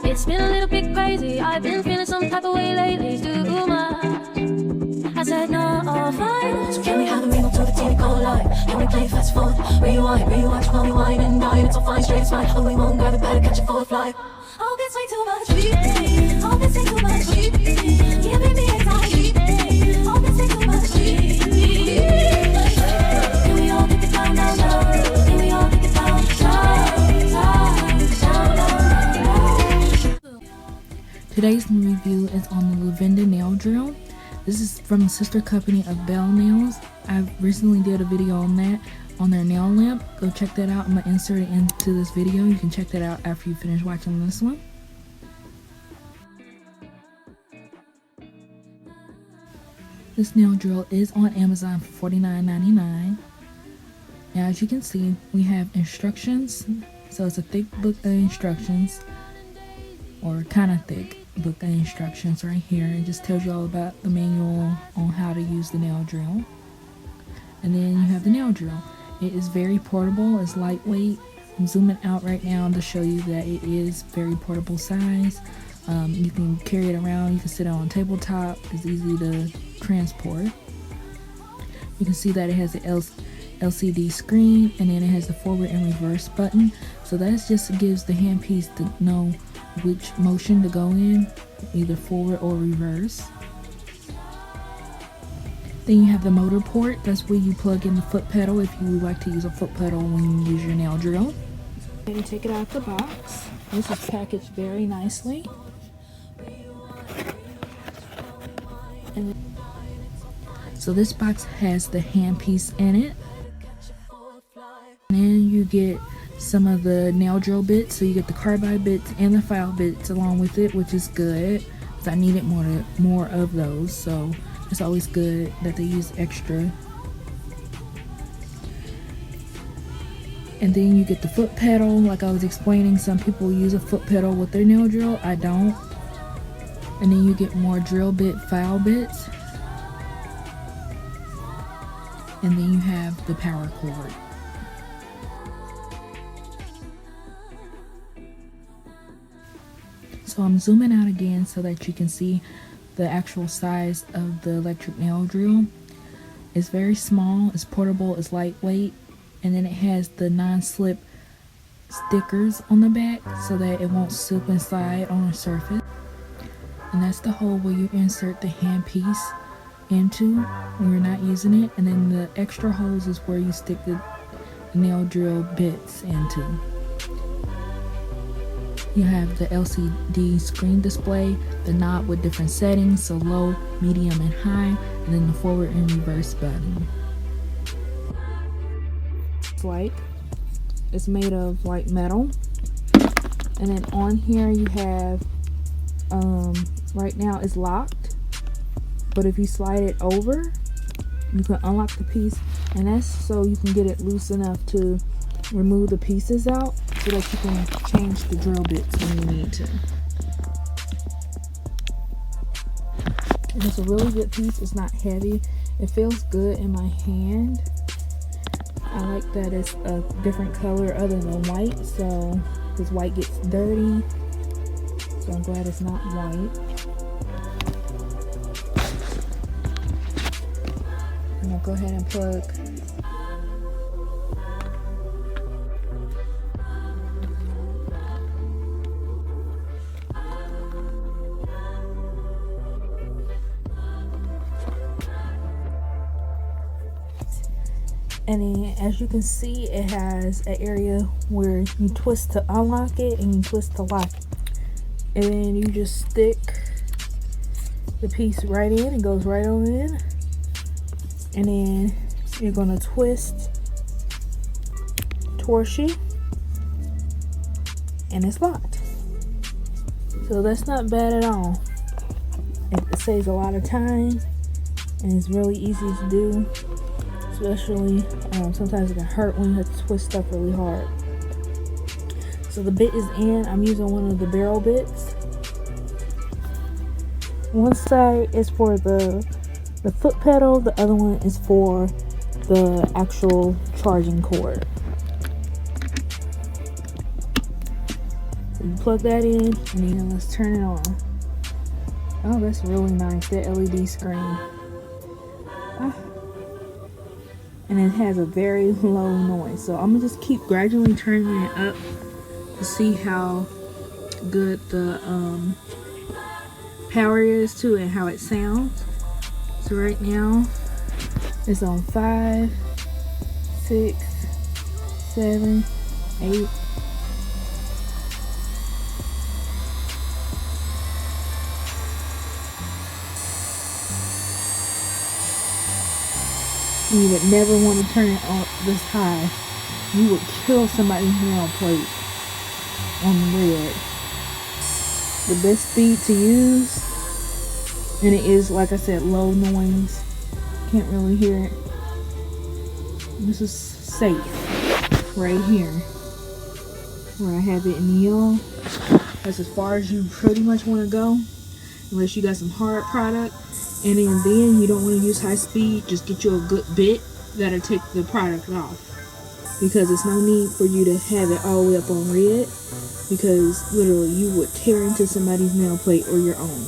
It's been a little bit crazy. I've been feeling some type of way lately. Too much. I said no, fine. So can we have a remote to the TV go live? Can we play fast forward? Rewind, rewatch while we wine and dine. It's all fine, straight smile. But we won't grab it, better catch it for a fly. Oh, this way too much. Oh, this ain't too much. Giving me anxiety. Oh, this ain't too much. Can we all take it down, down, down? Can we all take it down, down, down, down, down? Today's review is on the Lavinda nail drill. This is from the sister company of Bell Nails. I recently did a video on that, on their nail lamp. Go check that out. I'm going to insert it into this video. You can check that out after you finish watching this one. This nail drill is on Amazon for $49.99. Now, as you can see, we have instructions. So it's a thick book of instructions, or kind of thick book of instructions right here. It just tells you all about the manual on how to use the nail drill. And then you have the nail drill. It is very portable. It's lightweight. I'm zooming out right now to show you that it is very portable size. You can carry it around. You can sit it on a tabletop. It's easy to transport. You can see that it has an LCD screen, and then it has the forward and reverse button. So that just gives the handpiece to know which motion to go in, either forward or reverse. Then you have the motor port. That's where you plug in the foot pedal if you would like to use a foot pedal when you use your nail drill. And take it out of the box. This is packaged very nicely. And so this box has the handpiece in it. And then you get some of the nail drill bits. So you get the carbide bits and the file bits along with it, which is good because I needed more of those. So it's always good that they use extra. And then you get the foot pedal. Like I was explaining, some people use a foot pedal with their nail drill. I don't. And then you get more drill bit file bits. And then you have the power cord. So I'm zooming out again so that you can see the actual size of the electric nail drill. It's very small, it's portable, it's lightweight, and then it has the non-slip stickers on the back so that it won't slip and slide on a surface. And that's the hole where you insert the handpiece into when you're not using it, and then the extra holes is where you stick the nail drill bits into. You have the LCD screen display, the knob with different settings, so low, medium, and high, and then the forward and reverse button. It's made of white metal. And then on here you have, right now it's locked, but if you slide it over, you can unlock the piece, and that's so you can get it loose enough to remove the pieces out so that you can change the drill bits when you need to. And it's a really good piece. It's not heavy. It feels good in my hand. I like that it's a different color other than white, so this white gets dirty. So I'm glad it's not white. I'm gonna go ahead and plug and then, as you can see, it has an area where you twist to unlock it and you twist to lock it. And then you just stick the piece right in. It goes right on in. And then you're going to twist torsion, and it's locked. So that's not bad at all. It saves a lot of time, and it's really easy to do. Especially sometimes it can hurt when you have to twist stuff really hard. So the bit is in. I'm using one of the barrel bits. One side is for the foot pedal, the other one is for the actual charging cord. You plug that in, and then let's turn it on. Oh, that's really nice, that LED screen. And it has a very low noise, so I'm gonna just keep gradually turning it up to see how good the power is to it and how it sounds. So right now it's on 5, 6, 7, 8. You would never want to turn it on this high. You would kill somebody's nail plate on red. The best speed to use, and it is, like I said, low noise. Can't really hear it. This is safe right here where I have it in yellow. That's as far as you pretty much want to go, unless you got some hard product. And then you don't want to use high speed. Just get you a good bit that'll take the product off, because it's no need for you to have it all the way up on red, because literally you would tear into somebody's nail plate or your own.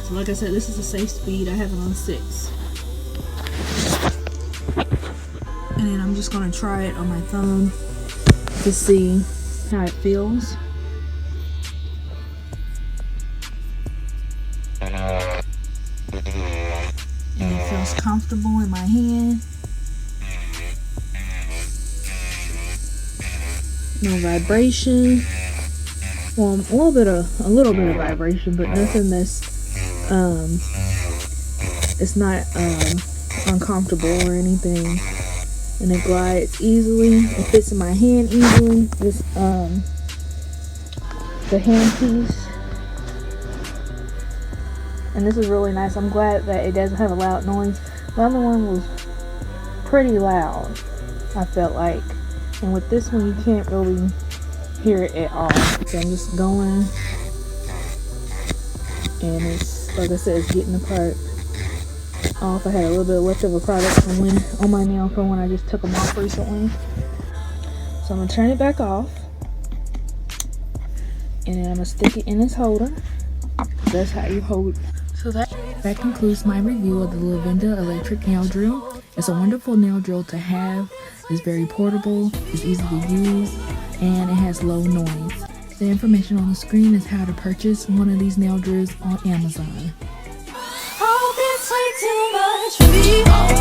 So like I said, this is a safe speed. I have it on 6. And then I'm just going to try it on my thumb to see how it feels. And it feels comfortable in my hand. No vibration. Well, a little bit of vibration, but nothing that's it's not uncomfortable or anything. And it glides easily. It fits in my hand easily. This the hand piece. And this is really nice. I'm glad that it doesn't have a loud noise. The other one was pretty loud, I felt like. And with this one, you can't really hear it at all. So I'm just going. And it's, like I said, it's getting the part off. I had a little bit of leftover product from on my nail from when I just took them off recently. So I'm going to turn it back off. And then I'm going to stick it in this holder. That's how you hold. So that concludes my review of the Lavinda electric nail drill. It's a wonderful nail drill to have. It's very portable, it's easy to use, and it has low noise. The information on the screen is how to purchase one of these nail drills on Amazon. Oh, it's way too much for me.